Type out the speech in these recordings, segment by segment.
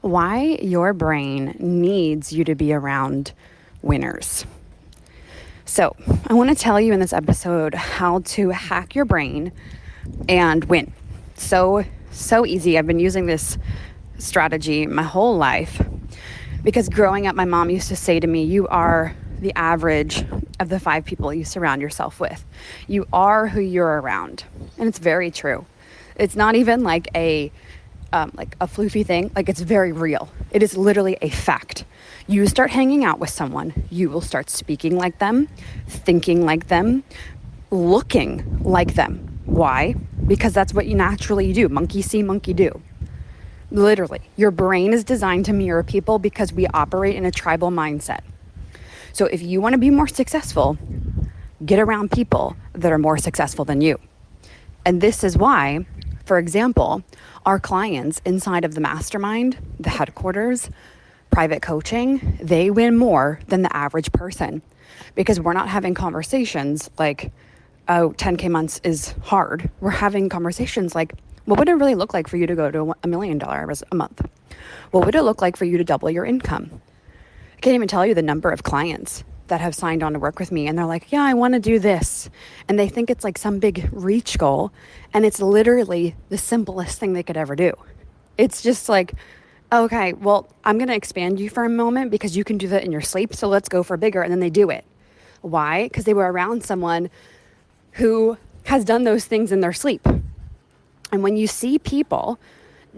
why your brain needs you to be around winners. So, I want to tell you in this episode how to hack your brain and win. So easy. I've been using this strategy my whole life because growing up, my mom used to say to me, you are the average of the 5 people you surround yourself with. You are who you're around. And it's very true. It's not even like a floofy thing. Like, it's very real. It is literally a fact. You start hanging out with someone, you will start speaking like them, thinking like them, looking like them. Why? Because that's what you naturally do. Monkey see, monkey do. Literally, your brain is designed to mirror people because we operate in a tribal mindset. So if you want to be more successful, get around people that are more successful than you. And this is why, for example, our clients inside of the mastermind, the headquarters, private coaching, they win more than the average person because we're not having conversations like, oh, 10K months is hard. We're having conversations like, what would it really look like for you to go to $1 million a month? What would it look like for you to double your income? I can't even tell you the number of clients that have signed on to work with me and they're like, yeah, I want to do this. And they think it's like some big reach goal. And it's literally the simplest thing they could ever do. It's just like, okay, well, I'm going to expand you for a moment because you can do that in your sleep. So let's go for bigger. And then they do it. Why? Because they were around someone who has done those things in their sleep. And when you see people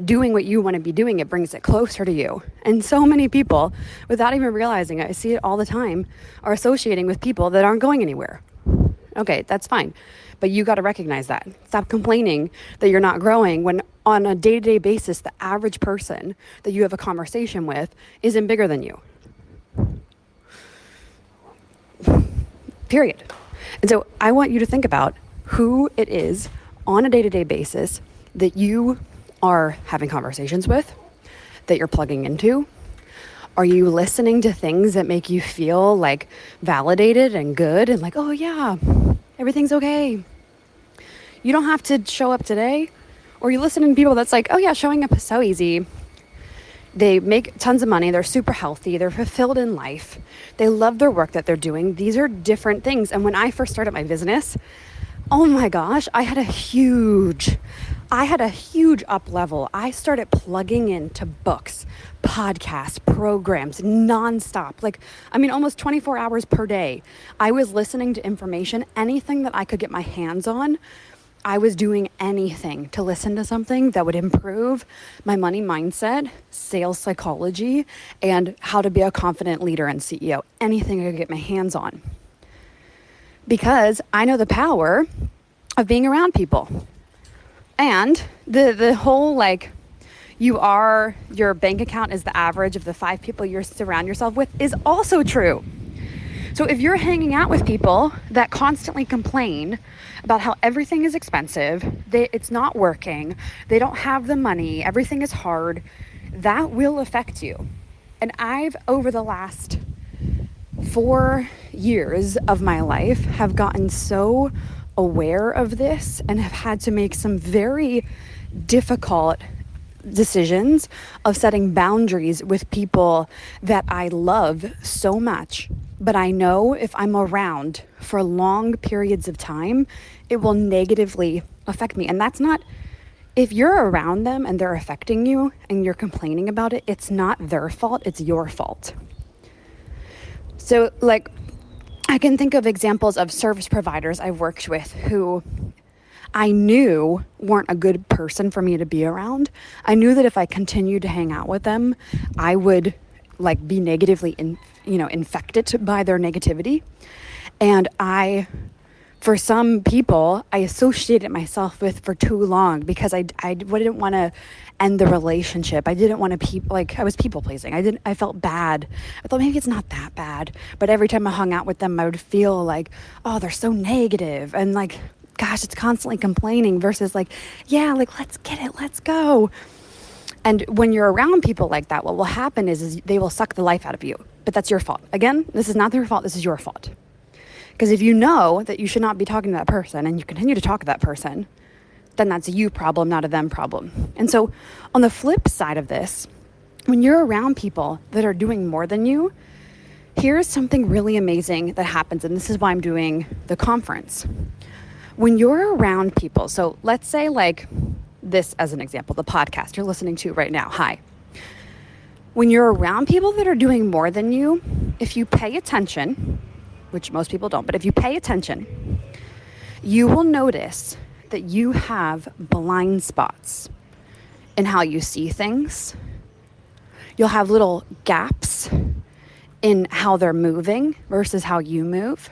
doing what you want to be doing, it brings it closer to you. And so many people, without even realizing it, I see it all the time, are associating with people that aren't going anywhere. Okay, that's fine. But you got to recognize that. Stop complaining that you're not growing when on a day-to-day basis, the average person that you have a conversation with isn't bigger than you. Period. And so I want you to think about who it is on a day-to-day basis that you are having conversations with, that you're plugging into. Are you listening to things that make you feel like validated and good and like, oh yeah, everything's okay. You don't have to show up today. Or you listen to people that's like, oh yeah, showing up is so easy. They make tons of money. They're super healthy. They're fulfilled in life. They love their work that they're doing. These are different things. And when I first started my business, oh my gosh, I had a huge up level. I started plugging into books, podcasts, programs, nonstop. Almost 24 hours per day. I was listening to information, anything that I could get my hands on. I was doing anything to listen to something that would improve my money mindset, sales psychology, and how to be a confident leader and CEO. Anything I could get my hands on. Because I know the power of being around people. And the whole your bank account is the average of the 5 people you surround yourself with is also true. So if you're hanging out with people that constantly complain about how everything is expensive, it's not working, they don't have the money, everything is hard, that will affect you. And I've, over the last 4 years of my life, have gotten so aware of this and have had to make some very difficult decisions of setting boundaries with people that I love so much. But I know if I'm around for long periods of time, it will negatively affect me. And that's not, if you're around them and they're affecting you and you're complaining about it, it's not their fault, it's your fault. So I can think of examples of service providers I've worked with who I knew weren't a good person for me to be around. I knew that if I continued to hang out with them, I would be negatively infected by their negativity. And for some people, I associated myself with for too long because I didn't want to end the relationship. I didn't want to I was people pleasing. I felt bad. I thought maybe it's not that bad. But every time I hung out with them, I would feel like, oh, they're so negative. And gosh, it's constantly complaining versus let's get it, let's go. And when you're around people like that, what will happen is they will suck the life out of you. But that's your fault. Again, this is not their fault. This is your fault. Because if you know that you should not be talking to that person and you continue to talk to that person, then that's a you problem, not a them problem. And so on the flip side of this, when you're around people that are doing more than you, here's something really amazing that happens, and this is why I'm doing the conference. When you're around people, so let's say like this as an example, the podcast you're listening to right now, hi. When you're around people that are doing more than you, if you pay attention, which most people don't, but if you pay attention, you will notice that you have blind spots in how you see things. You'll have little gaps in how they're moving versus how you move.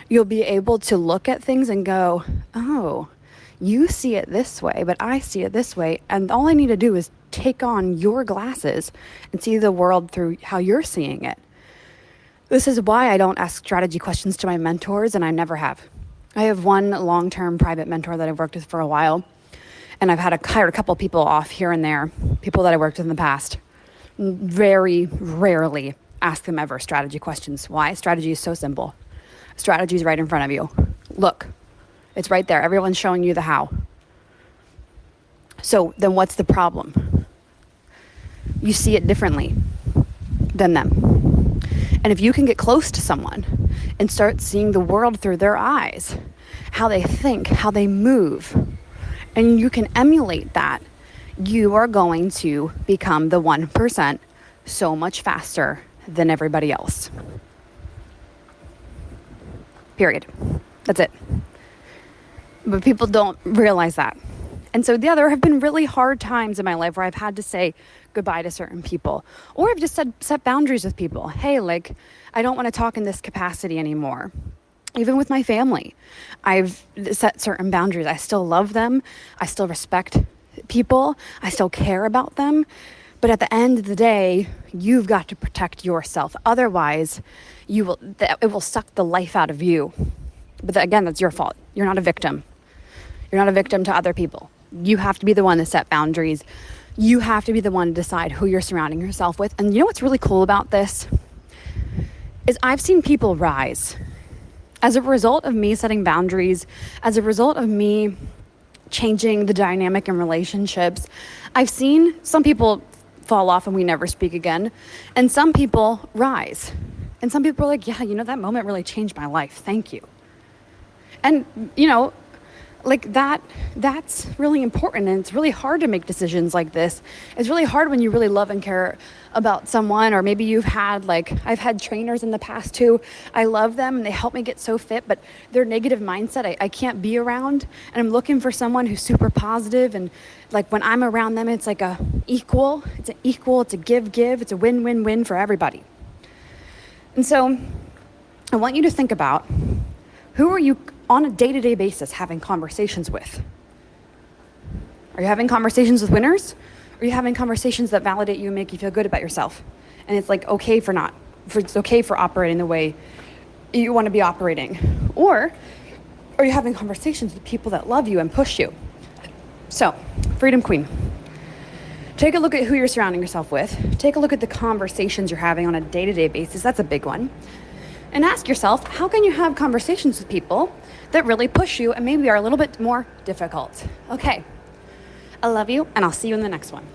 You'll be able to look at things and go, oh, you see it this way, but I see it this way. And all I need to do is take on your glasses and see the world through how you're seeing it. This is why I don't ask strategy questions to my mentors, and I never have. I have one long-term private mentor that I've worked with for a while, and I've hired a couple people off here and there, people that I worked with in the past. Very rarely ask them ever strategy questions. Why? Strategy is so simple. Strategy is right in front of you. Look, it's right there. Everyone's showing you the how. So then what's the problem? You see it differently than them. And if you can get close to someone and start seeing the world through their eyes, how they think, how they move, and you can emulate that, you are going to become the 1% so much faster than everybody else. Period. That's it. But people don't realize that. And so there have been really hard times in my life where I've had to say goodbye to certain people, or I've just set boundaries with people. Hey, like, I don't want to talk in this capacity anymore. Even with my family, I've set certain boundaries. I still love them. I still respect people. I still care about them. But at the end of the day, you've got to protect yourself. Otherwise, it will suck the life out of you. But again, that's your fault. You're not a victim. You're not a victim to other people. You have to be the one to set boundaries. You have to be the one to decide who you're surrounding yourself with. And you know what's really cool about this? Is I've seen people rise. As a result of me setting boundaries, as a result of me changing the dynamic in relationships, I've seen some people fall off and we never speak again. And some people rise. And some people are like, yeah, that moment really changed my life. Thank you. And, like that's really important. And it's really hard to make decisions like this. It's really hard when you really love and care about someone, or maybe I've had trainers in the past too. I love them and they help me get so fit, but their negative mindset, I can't be around. And I'm looking for someone who's super positive. And like when I'm around them, it's like it's a give, it's a win-win-win for everybody. And so I want you to think about, who are you on a day-to-day basis having conversations with? Are you having conversations with winners? Or are you having conversations that validate you and make you feel good about yourself? And it's like it's okay for operating the way you want to be operating. Or are you having conversations with people that love you and push you? So, Freedom Queen, take a look at who you're surrounding yourself with. Take a look at the conversations you're having on a day-to-day basis. That's a big one. And ask yourself, how can you have conversations with people that really push you and maybe are a little bit more difficult? Okay, I love you, and I'll see you in the next one.